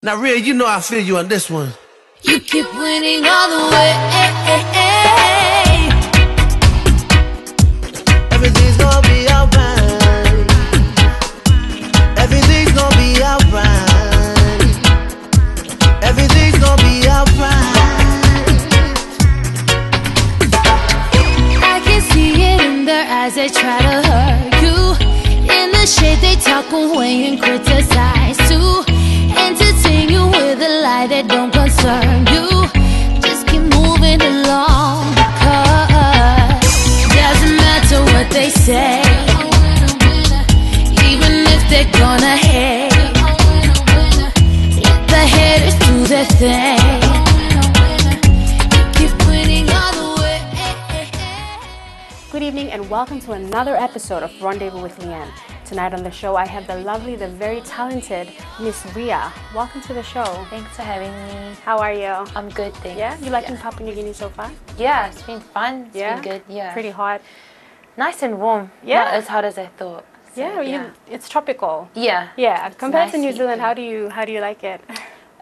Now, Rhea, you know I feel you on this one. You keep winning all the way. Everything's gonna be alright. Everything's gonna be alright. Everything's gonna be alright. I can see it in their eyes, they try to hurt you. In the shade they talk away and criticize too. Entertain you with a lie that don't concern you. Just keep moving along, because doesn't matter what they say, even if they're gonna hate. Let the haters do their thing. Keep winning all the way. Good evening and welcome to another episode of Rendezvous with Leanne. Tonight on the show I have the lovely, the very talented Miss Rhea. Welcome to the show. Thanks for having me. How are you? I'm good, thanks. Yeah? You liking Papua New Guinea so far? Yeah, it's been fun. It's Yeah? been good, yeah. Pretty hot? Nice and warm. Yeah? Not as hot as I thought. So, Yeah, it's tropical. Yeah. Yeah, compared nice to New heat, Zealand, yeah. how do you like it?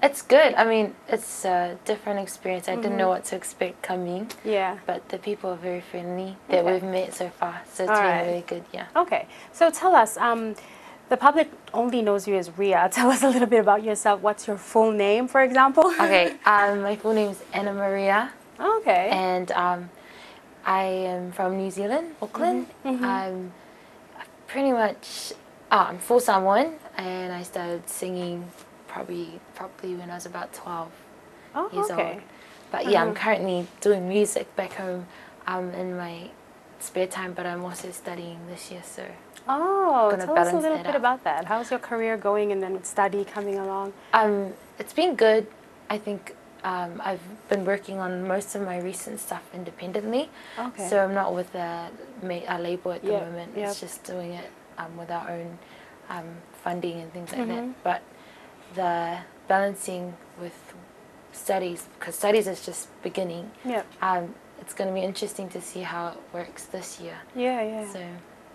It's good. I mean, it's a different experience. I didn't know what to expect coming. Yeah. But the people are very friendly that Okay. we've met so far. So it's All been right. really good, yeah. Okay, so tell us, the public only knows you as Rhea. Tell us a little bit about yourself. What's your full name, for example? Okay, my full name is Anna Maria. Okay. And I am from New Zealand, Auckland. I'm pretty much, I'm full Samoan, and I started singing probably when I was about 12 years old. But yeah, I'm currently doing music back home in my spare time, but I'm also studying this year, so Oh, gonna tell us a balance little that bit out. about that. How's your career going and then with study coming along? it's been good. I think I've been working on most of my recent stuff independently. Okay. So I'm not with a label at the Yep, moment. yep. It's just doing it with our own funding and things like that. But the balancing with studies, because studies is just beginning. Yep. It's going to be interesting to see how it works this year. Yeah, yeah. So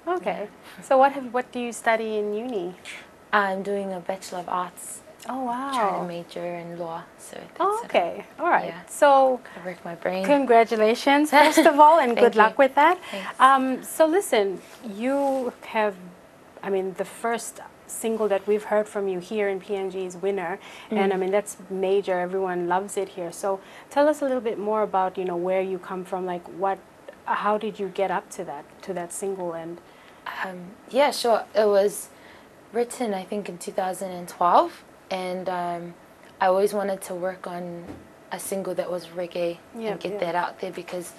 Okay. So what do you study in uni? I'm doing a Bachelor of Arts, Oh, trying to wow. major in law. So that's Oh, okay. All right. Yeah. So I work my brain. congratulations, first of all, and good Thank you. luck with that. Thanks. So listen, you have, I mean, the first single that we've heard from you here in PNG is Winner, and I mean, that's major. Everyone loves it here. So tell us a little bit more about, you know, where you come from, like how did you get up to that single? And Yeah, sure. It was written, I think, in 2012, and I always wanted to work on a single that was reggae and get that out there, because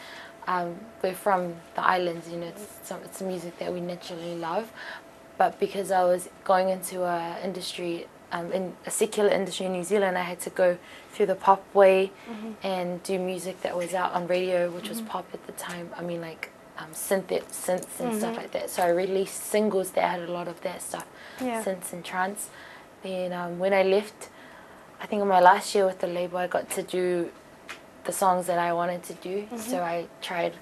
we're from the islands, you know, it's music that we naturally love, but because I was going into a industry, in a secular industry in New Zealand, I had to go through the pop way and do music that was out on radio, which was pop at the time. I mean, like synths and stuff like that. So I released singles that had a lot of that stuff, synths and trance. Then when I left, I think in my last year with the label, I got to do the songs that I wanted to do. So I tried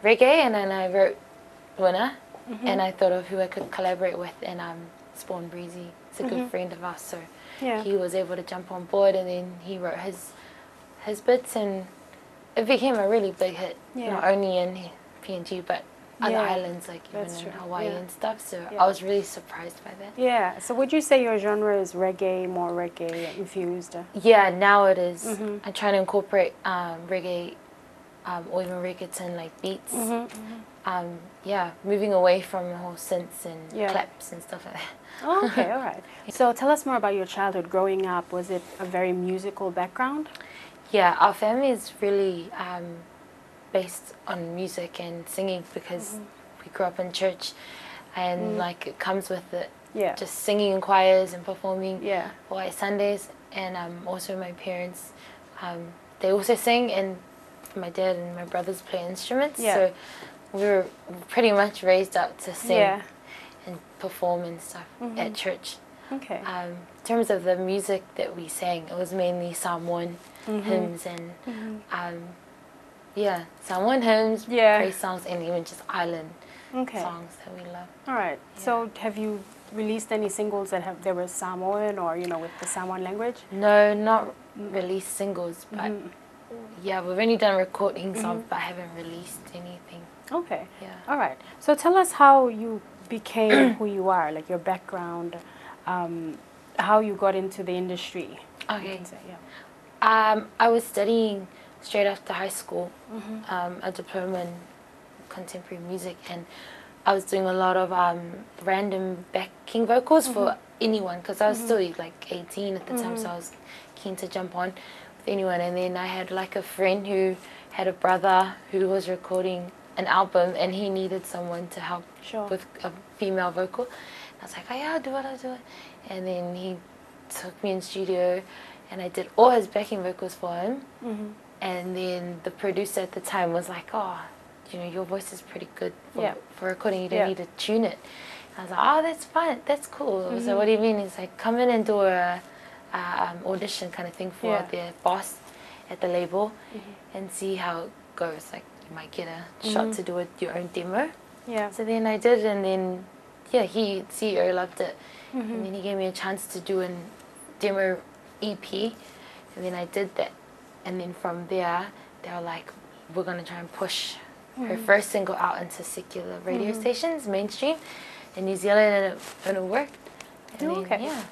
reggae, and then I wrote Winner, and I thought of who I could collaborate with, and Spawn Breezy. It's a good friend of ours, so he was able to jump on board, and then he wrote his bits, and it became a really big hit, not only in PNG, but other islands, like even in Hawaii and stuff. So I was really surprised by that. yeah, so would you say your genre is reggae, more reggae infused? Yeah, now it is. I'm trying to incorporate reggae or even reggaeton like beats. Yeah, moving away from the whole synths and claps and stuff like that. Oh, okay, all right. So tell us more about your childhood growing up. Was it a very musical background? Yeah, our family is really based on music and singing, because we grew up in church, and like it comes with it. Yeah. Just singing in choirs and performing Yeah. White Sundays, and also my parents, they also sing, and my dad and my brothers play instruments. Yeah. So we were pretty much raised up to sing and perform and stuff at church. Okay. In terms of the music that we sang, it was mainly Samoan hymns and Samoan hymns, praise songs, and even just island songs that we love. All right. Yeah. So have you released any singles that have there were Samoan or with the Samoan language? No, not released singles, but yeah, we've only done recordings of, but haven't released anything. Okay. Yeah. All right. So tell us how you became who you are, like your background, how you got into the industry. You Okay. can say, yeah. I was studying straight after high school, a diploma in contemporary music, and I was doing a lot of random backing vocals for anyone, because I was still like 18 at the time, so I was keen to jump on with anyone. And then I had like a friend who had a brother who was recording an album, and he needed someone to help with a female vocal. I was like, oh yeah, I'll do it. And then he took me in studio, and I did all his backing vocals for him. And then the producer at the time was like, oh, your voice is pretty good for recording, you don't need to tune it. And I was like, oh, that's fine, that's cool. So what do you mean? He's like, come in and do a audition kind of thing for their boss at the label and see how it goes. Like, you might get a shot to do your own demo. Yeah. So then I did, and then CEO loved it. And then he gave me a chance to do a demo EP, and then I did that. And then from there, they were like, we're going to try and push her first single out into secular radio stations, mainstream, in New Zealand, and it worked. And then, yeah.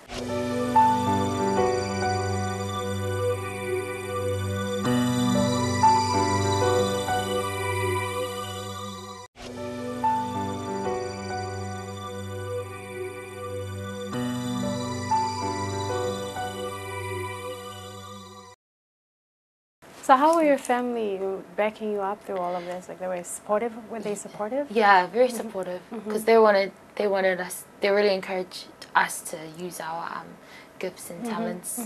So how were your family backing you up through all of this? Like, they were supportive? Were they supportive? Yeah, very supportive, because they wanted us, they really encouraged us to use our gifts and talents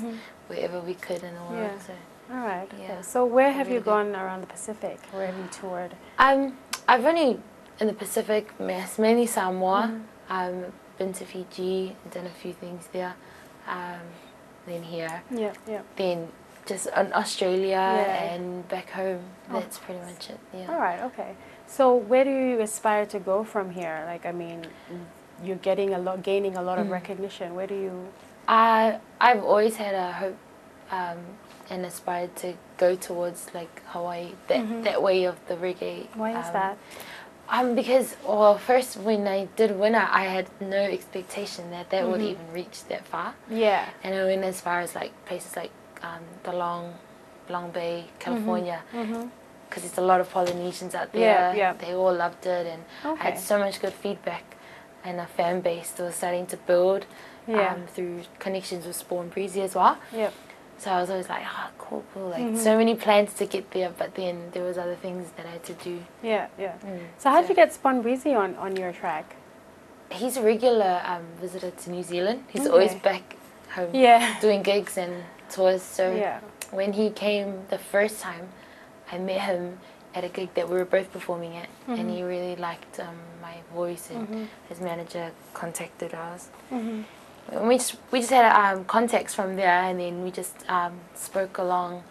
wherever we could in the world. Yeah. So, all right. yeah. Okay. So where have you Really gone around the Pacific? Where have you toured? I've only in the Pacific, mainly Samoa. Been to Fiji, done a few things there. Then here. Yeah, yeah. Then just in Australia and back home. That's pretty much it. Yeah. All right. Okay. So where do you aspire to go from here? Like, I mean, you're gaining a lot of recognition. Where do you? I've always had a hope and aspired to go towards like Hawaii, that way of the reggae. Why is that? Because, well, first when I did Winner, I had no expectation that would even reach that far. Yeah. And I went as far as like places like the Long Bay, California, because there's a lot of Polynesians out there. Yeah. They all loved it, and I had so much good feedback, and a fan base that was starting to build through connections with Spore and Breezy as well. Yep. So I was always like, oh, cool. Like, so many plans to get there, but then there was other things that I had to do. Yeah, yeah. So how did you get Spon Breezy on your track? He's a regular visitor to New Zealand. He's always back home doing gigs and tours. So when he came the first time, I met him at a gig that we were both performing at, and he really liked my voice, and his manager contacted us. And we just had contacts from there, and then we just spoke along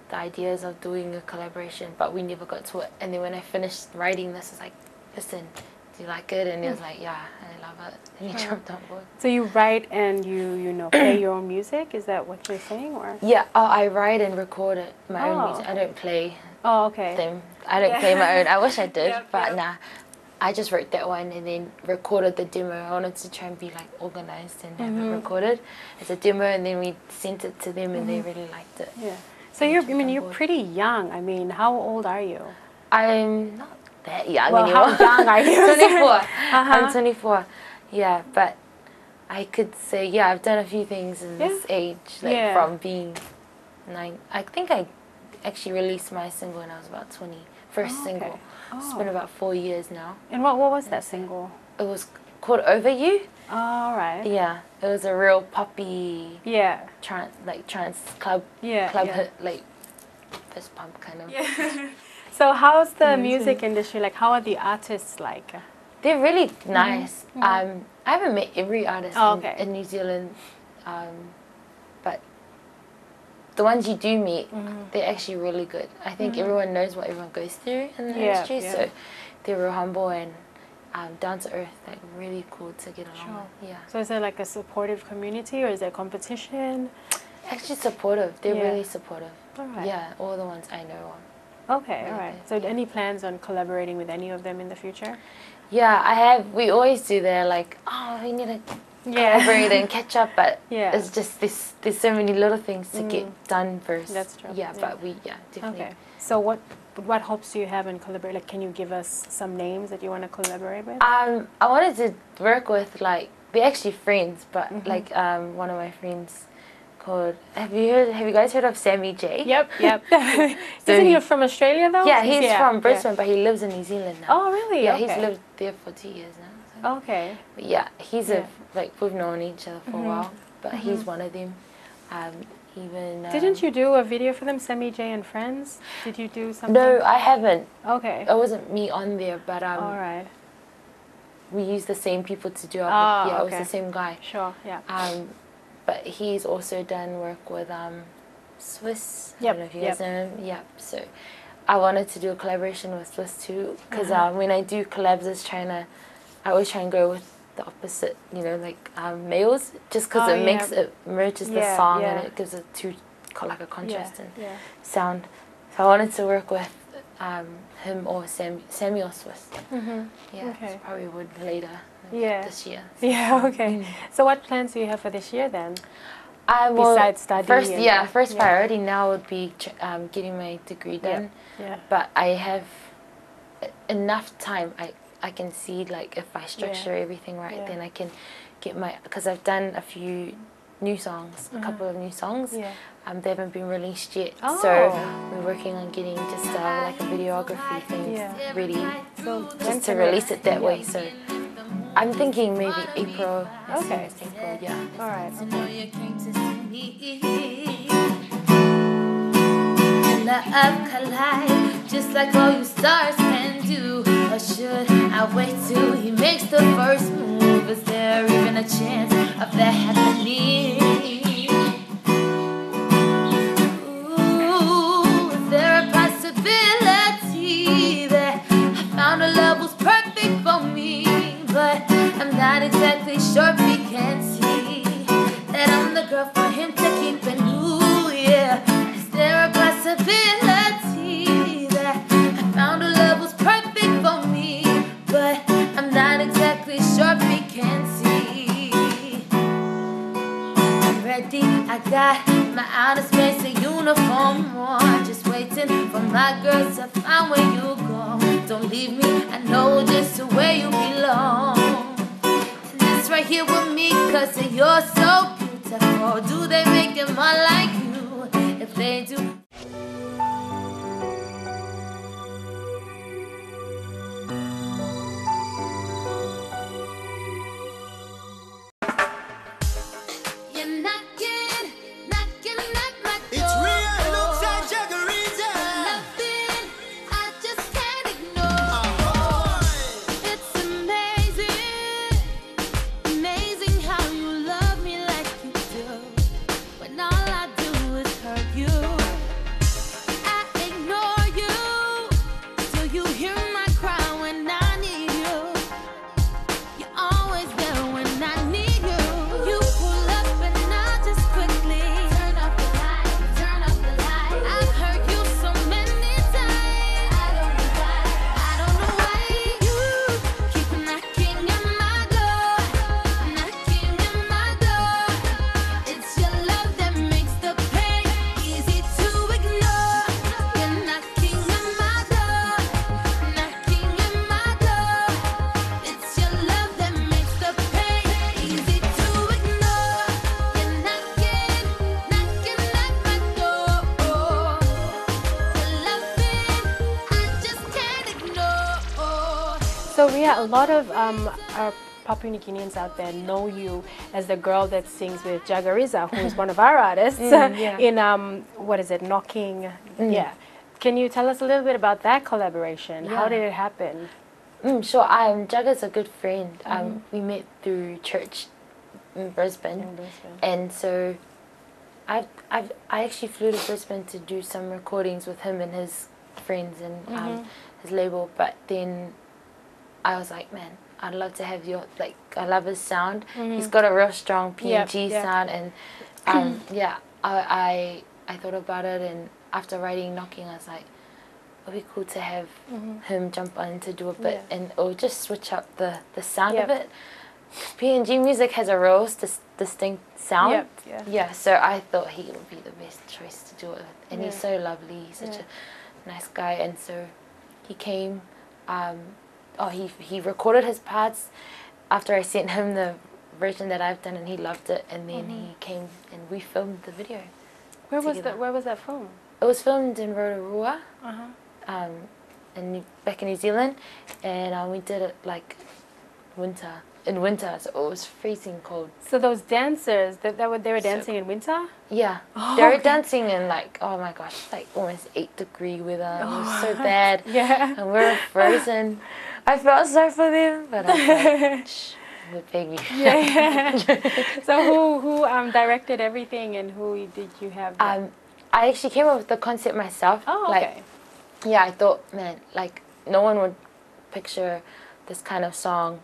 the ideas of doing a collaboration, but we never got to it. And then when I finished writing this, I was like, listen, do you like it? And he was like, yeah, I love it. And he jumped on board. So you write and you play your own music? Is that what you're saying? Or? Yeah, I write and record it, my own music. I don't play them. I don't play my own. I wish I did, but nah. I just wrote that one and then recorded the demo. I wanted to try and be like organized and have it recorded as a demo, and then we sent it to them, and they really liked it. Yeah. So you're pretty young. I mean, how old are you? I'm not that young well, anymore. How young are you? 24. I'm 24. Yeah, but I could say I've done a few things in this age, like from being 9. I think I actually released my single when I was about 20. First single. It's been about 4 years now. And what was that single? It was called Over You. All right. Yeah, it was a real poppy, trance club hit, like fist pump kind of. Yeah. So how's the music industry like? How are the artists like? They're really nice. I haven't met every artist in New Zealand, but the ones you do meet, they're actually really good. I think everyone knows what everyone goes through in the industry, so they're real humble, and down to earth, like really cool to get along with. Yeah. So is there like a supportive community, or is there competition? Actually supportive. They're Yeah. really supportive. All right. Yeah, all the ones I know of. Okay, all right. So any plans on collaborating with any of them in the future? Yeah, I have. We always do that, like, oh, we need to collaborate and catch up, but it's just there's so many little things to get done first. That's true. Yeah, but we, definitely. Okay. So what hopes do you have in collaborate? Like, can you give us some names that you want to collaborate with? I wanted to work with, like, they're actually friends, but like one of my friends called, have you guys heard of Sammy J? Yep. Isn't he from Australia though? Yeah, he's from Brisbane, but he lives in New Zealand now. Oh, really? Yeah, okay. he's lived there for 2 years now. So. Okay. But yeah, he's like, we've known each other for a while, but he's one of them. Didn't you do a video for them, Sammy J and Friends? Did you do something? No, I haven't. Okay. It wasn't me on there, but all right. We used the same people to do it. Yeah, okay. it was the same guy. Sure, yeah. But he's also done work with Swiss. I don't know if you guys know him. Yeah, so I wanted to do a collaboration with Swiss too, because when I do collabs, I always try and go with the opposite, you know, like males, just because it merges the song and it gives it like a contrast and sound. So I wanted to work with him or Sammy or Swiss. Yeah, so probably would later this year. So. Yeah, okay. So what plans do you have for this year then? Besides studying? First priority now would be getting my degree done. Yeah. But I have enough time. I can see, like, if I structure everything right, then I can get because I've done a few new songs, a couple of new songs. Yeah. They haven't been released yet, so we're working on getting just like a videography thing ready, just to release it that way. So I'm thinking maybe April. Okay. April, yeah. All right. Love collide, just like all you stars can do. Or should I wait till he makes the first move? Is there even a chance of that happening? Ooh, is there a possibility that I found a love was perfect for me? But I'm not exactly sure if he can see that I'm the girl for him to keep it new, yeah. Is there a possibility that I found a love was perfect for me? But I'm not exactly sure if he can see. I'm ready, I got my outer space and uniform on, just waiting for my girl to find where you go. Don't leave me, I know just where you belong. And this right here with me, cause you're so beautiful. Do they make it more like you? If they do. So Ria, a lot of our Papua New Guineans out there know you as the girl that sings with Jagariza, who is one of our artists in what is it, Knocking? Yeah. Can you tell us a little bit about that collaboration? Yeah. How did it happen? Sure. Jaga's a good friend. We met through church in Brisbane, and so I actually flew to Brisbane to do some recordings with him and his friends and his label. But then I was like, man, I'd love to have your, like, I love his sound. He's got a real strong PNG sound, and yeah, I thought about it, and after writing Knocking, I was like, it'd be cool to have him jump on to do a bit, and it would just switch up the sound of it. PNG music has a real distinct sound. Yeah, so I thought he would be the best choice to do it with. And he's so lovely, he's such a nice guy, and so he came, he recorded his parts after I sent him the version that I've done, and he loved it, and then he came and we filmed the video. Where was that filmed? It was filmed in Rotorua, back in New Zealand, and we did it like in winter, so it was freezing cold. So those dancers, they were dancing in winter? Yeah, they were dancing in like, oh my gosh, like almost 8-degree weather. It was so bad. And we were frozen. I felt sorry for them, but I was like, shh, would pay me. So who directed everything, and who did you have? I actually came up with the concept myself. Oh, okay. Like, yeah, I thought, man, like no one would picture this kind of song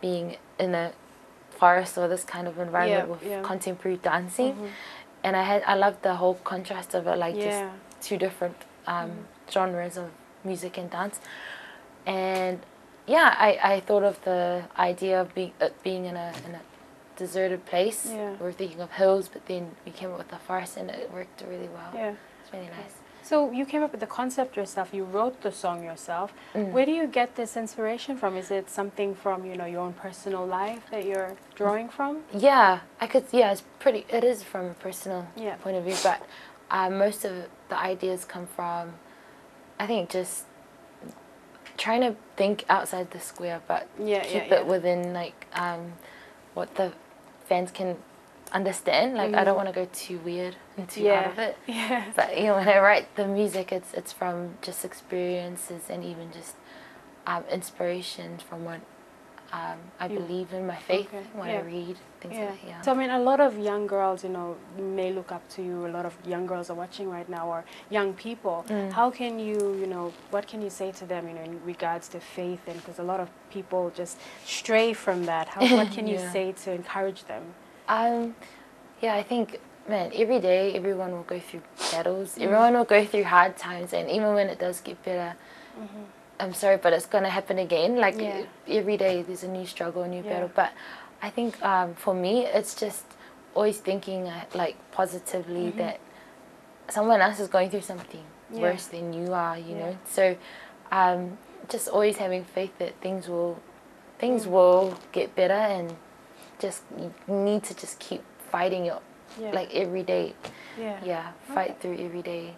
being in a forest or this kind of environment with contemporary dancing, and I loved the whole contrast of it, like just two different genres of music and dance. And yeah, I thought of the idea of being in a deserted place. We were thinking of hills, but then we came up with the forest, and it worked really well. It's really nice. So you came up with the concept yourself, you wrote the song yourself. Where do you get this inspiration from? Is it something from, you know, your own personal life that you're drawing from? Yeah, it is from a personal point of view, but most of the ideas come from, I think, just trying to think outside the square, but keep it within, like, what the fans can understand. Like, I don't want to go too weird and too out of it. But you know, when I write the music, it's from just experiences and even just inspiration from what I believe in, my faith, what I read, things like that. So I mean, a lot of young girls, you know, may look up to you. A lot of young girls are watching right now, or young people. How can you, you know, what can you say to them, you know, in regards to faith? And because a lot of people just stray from that. What can you say to encourage them? Yeah, I think, man, every day everyone will go through battles. Everyone will go through hard times, and even when it does get better, I'm sorry, but it's going to happen again. Like, every day there's a new struggle, a new battle. But I think for me, it's just always thinking, like, positively that someone else is going through something worse than you are, you know. So just always having faith that things will get better, and just you need to just keep fighting it, like, every day. Fight through every day.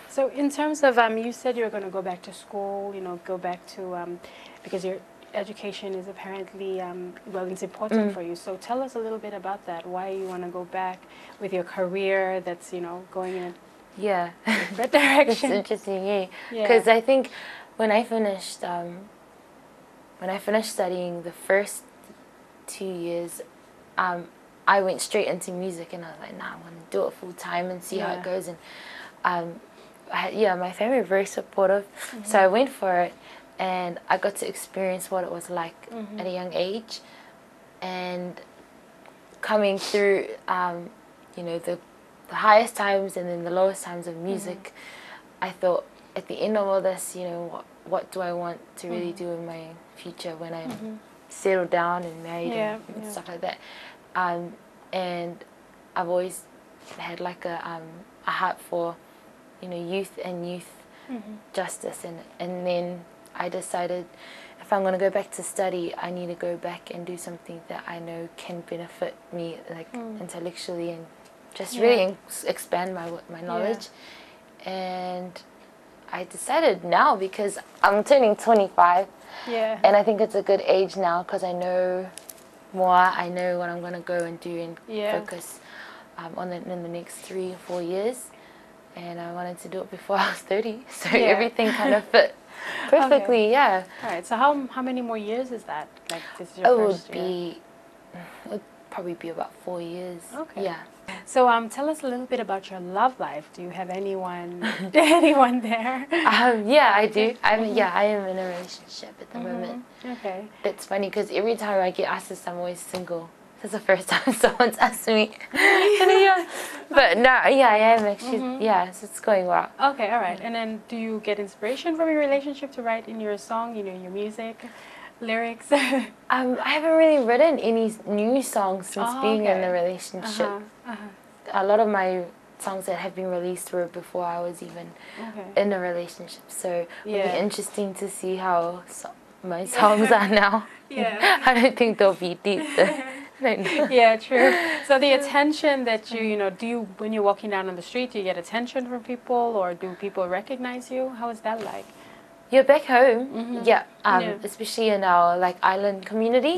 So in terms of you said you're going to go back to school, you know, go back to because your education is apparently well, it's important for you. So tell us a little bit about that. Why you want to go back with your career that's, you know, going in a that direction? It's interesting, because I think when I finished studying the first 2 years, I went straight into music, and I was like, nah, I want to do it full time and see how it goes. And my family were very supportive, so I went for it, and I got to experience what it was like at a young age, and coming through, you know, the highest times and then the lowest times of music. I thought at the end of all this, you know, what do I want to really do in my future when I'm settled down and married and stuff like that. And I've always had like a heart for, you know, youth and youth justice, and then I decided if I'm going to go back to study, I need to go back and do something that I know can benefit me, like intellectually, and just really expand my knowledge. And I decided now, because I'm turning 25, and I think it's a good age now because I know more. I know what I'm going to go and do and focus on it in the next 3 or 4 years. And I wanted to do it before I was 30, so everything kind of fit perfectly. All right. So how many more years is that? Like, this is your first year? It would probably be about 4 years. Okay. Yeah. So tell us a little bit about your love life. Do you have anyone there? Yeah, I do. I am in a relationship at the moment. Okay. It's funny because every time I get asked this, I'm always single. This is the first time someone's asked me. Yeah. But no, yeah, I am actually. Yeah, so it's going well. Okay, all right. And then do you get inspiration from your relationship to write in your song, you know, your music, lyrics? I haven't really written any new songs since being in the relationship. A lot of my songs that have been released were before I was even in a relationship. So it'll be interesting to see how my songs are now. Yeah. I don't think they'll be deep. Yeah, true. So the attention that you know, do you, when you're walking down on the street, do you get attention from people, or do people recognize you? How is that like? You're back home, especially in our like island community.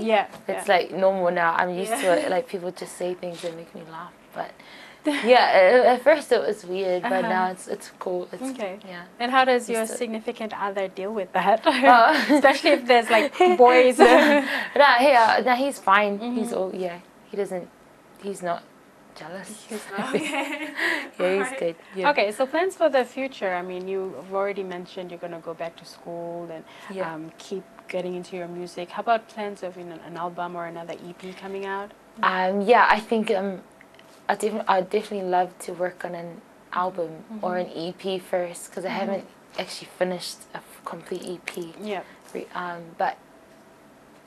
It's like normal now. I'm used to it. Like people just say things that make me laugh. But at first it was weird, but now it's cool. It's, yeah. And how does your significant other deal with that? Especially if there's like boys. He's fine. He's all he doesn't. He's not jealous. He's good. Yeah. Okay, so plans for the future. I mean, you've already mentioned you're going to go back to school and keep getting into your music. How about plans of an album or another EP coming out? I think I'd definitely love to work on an album or an EP first, because I haven't actually finished a complete EP. Yeah. But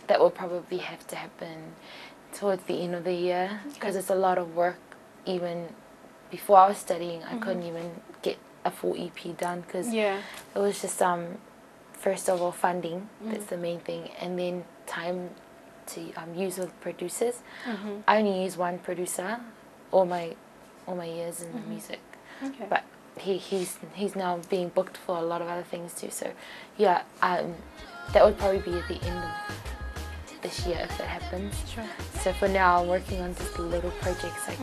that will probably have to happen towards the end of the year, because it's a lot of work. Even before I was studying, I couldn't even get a full EP done, because it was just first of all funding. That's the main thing, and then time to use with producers. I only use one producer all my years in the music, but he's now being booked for a lot of other things too. So that would probably be at the end of this year if that happens. Sure. So for now, I'm working on just little projects, like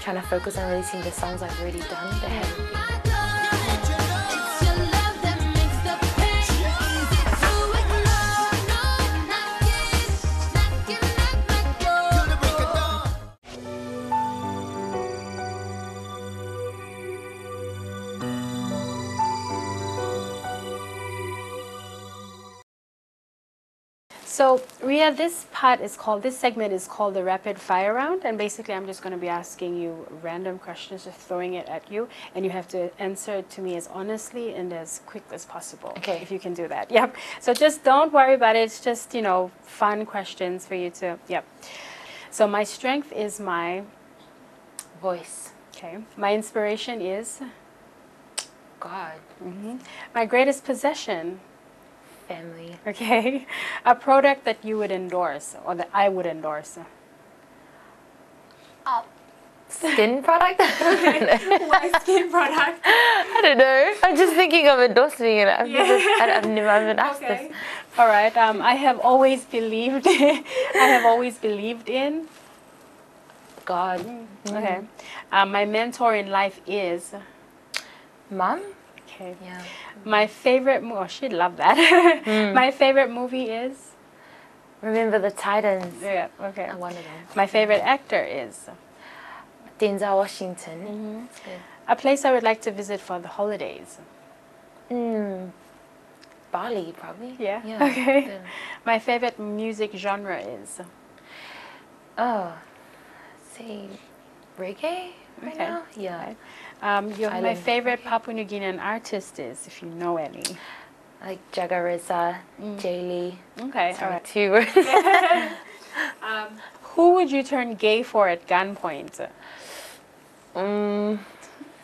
trying to focus on releasing the songs I've already done that haven't been. So, Ria, this segment is called the rapid fire round, and basically I'm just going to be asking you random questions, just throwing it at you, and you have to answer it to me as honestly and as quick as possible. Okay. If you can do that. Yep. So just don't worry about it. It's just, fun questions for you to, So my strength is my voice. Okay. My inspiration is God. My greatest possession. Family. Okay. A product that you would endorse, or that I would endorse. Skin product? Why skin product? I don't know. I'm just thinking of endorsing it. I've never been asked this. All right. I have always believed. In God. Okay. My mentor in life is Mom. Okay. Yeah. My favorite she'd love that. My favorite movie is Remember the Titans. Yeah. Okay. One of them. My favorite actor is Denzel Washington. A place I would like to visit for the holidays. Bali, probably. Yeah. Okay. Yeah. My favorite music genre is say reggae right now. Yeah. Okay. My favorite Papua New Guinean artist is, if you know any. Like Jagareza, Jaylee. Okay. Sorry, all right. 2 words. Who would you turn gay for at gunpoint? Gay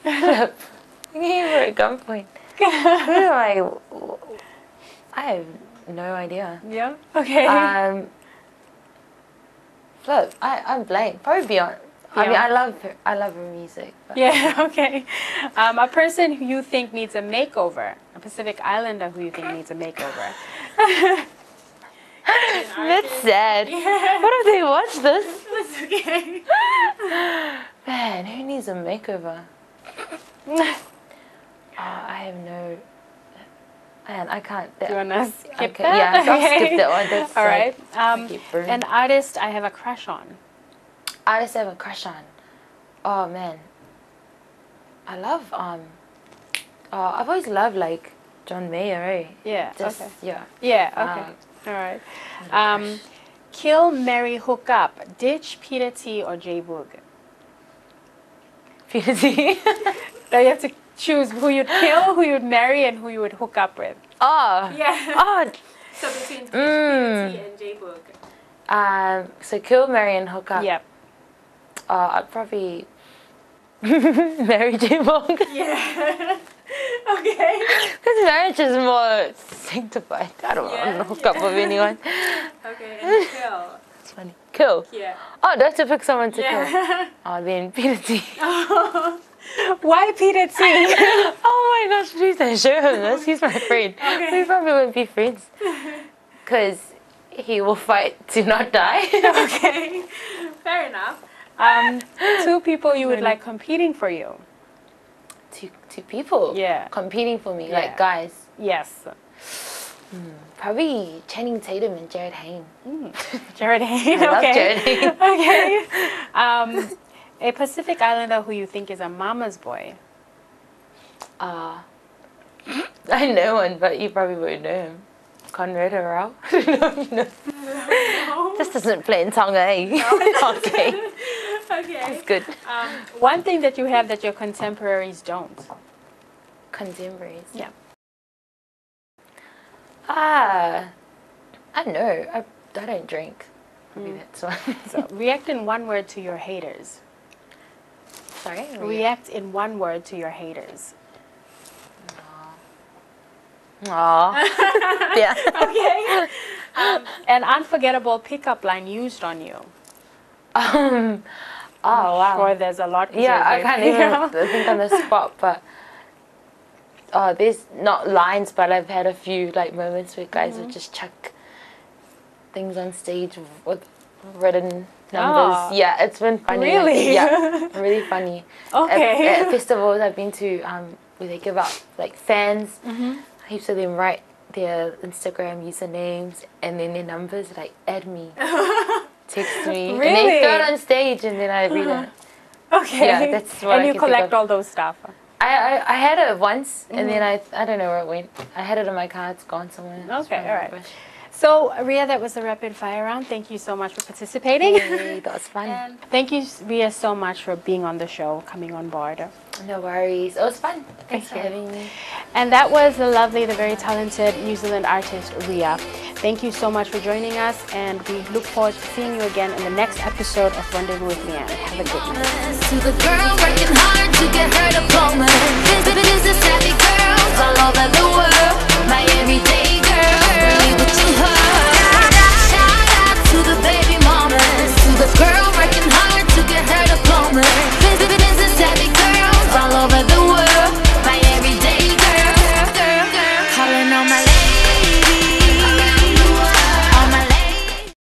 for at gunpoint. Who am I have no idea. Yeah. Okay. Flip. I'm blank. Probably Beyonce. I mean, I love her music. Yeah, okay. A person who you think needs a makeover. A Pacific Islander who you think needs a makeover. That's sad. Yeah. What if they watch this? That's okay. Man, who needs a makeover? I Man, I can't. Do you want to skip that? Yeah, I'll skip that one. That's all right. like, an artist I have a crush on. Artist I have a crush on. Oh man, I love I've always loved like John Mayer, right? Yeah. Just, okay. Yeah. Yeah. Okay. All right. Kill, marry, hook up. Ditch, Peter T, or J Boog. Peter T. Now you have to choose who you'd kill, who you'd marry, and who you would hook up with. Oh. Yeah. Oh. So between Peter T and J Boog. So kill, marry, and hook up. Yep. I'd probably marry J-Bong. Yeah. Okay. Because marriage is more sanctified. I don't want to hook up with anyone. Okay, and kill. It's funny. Kill. Yeah. Oh, do I have to pick someone to kill? Yeah. Oh, then Peter T. Why Peter T? Oh my gosh, please don't show him this. He's my friend. Okay. We probably won't be friends. Because he will fight to not die. Okay. Fair enough. Two people you would like competing for you. Two people? Yeah. Competing for me, Yeah. like guys. Yes. Probably Channing Tatum and Jared Hayne. Jared Hayne. I love Okay. Jared Hayne. Okay. A Pacific Islander who you think is a mama's boy. I know one, but you probably won't know him. Conrad Harrell. I don't know if you know. No. This doesn't play in Tonga, eh? Okay. Okay. That's good. One thing that you have that your contemporaries don't. Contemporaries. Yeah. I know. I don't drink. Maybe that's one. So react in one word to your haters. Sorry? React in one word to your haters. Aww. Yeah. Okay. An unforgettable pickup line used on you. Oh, wow. Sure, there's a lot. Yeah, I can't even think on the spot, but there's not lines, but I've had a few like moments where guys would just chuck things on stage with written numbers. Oh. Yeah, it's been funny. Really? Yeah, really funny. Okay. At festivals I've been to, where they give out like fans, heaps of them write their Instagram usernames and then their numbers, like add me, text me, Really? and they throw it on stage and then I read it. Okay. Yeah, that's what and I you can think collect of. all those stuff. I had it once and then I don't know where it went. I had it in my car. It's gone somewhere. It's Okay, probably all right. rubbish. So, Ria, that was the rapid fire round. Thank you so much for participating. Yay, that was fun. And thank you, Ria, so much for being on the show, coming on board. No worries. It was fun. Thanks for Okay. having me. And that was the lovely, the very talented New Zealand artist, Ria. Thank you so much for joining us, and we look forward to seeing you again in the next episode of Rendezvous with Leanne. Have a good night. To the girl working hard to get her diploma.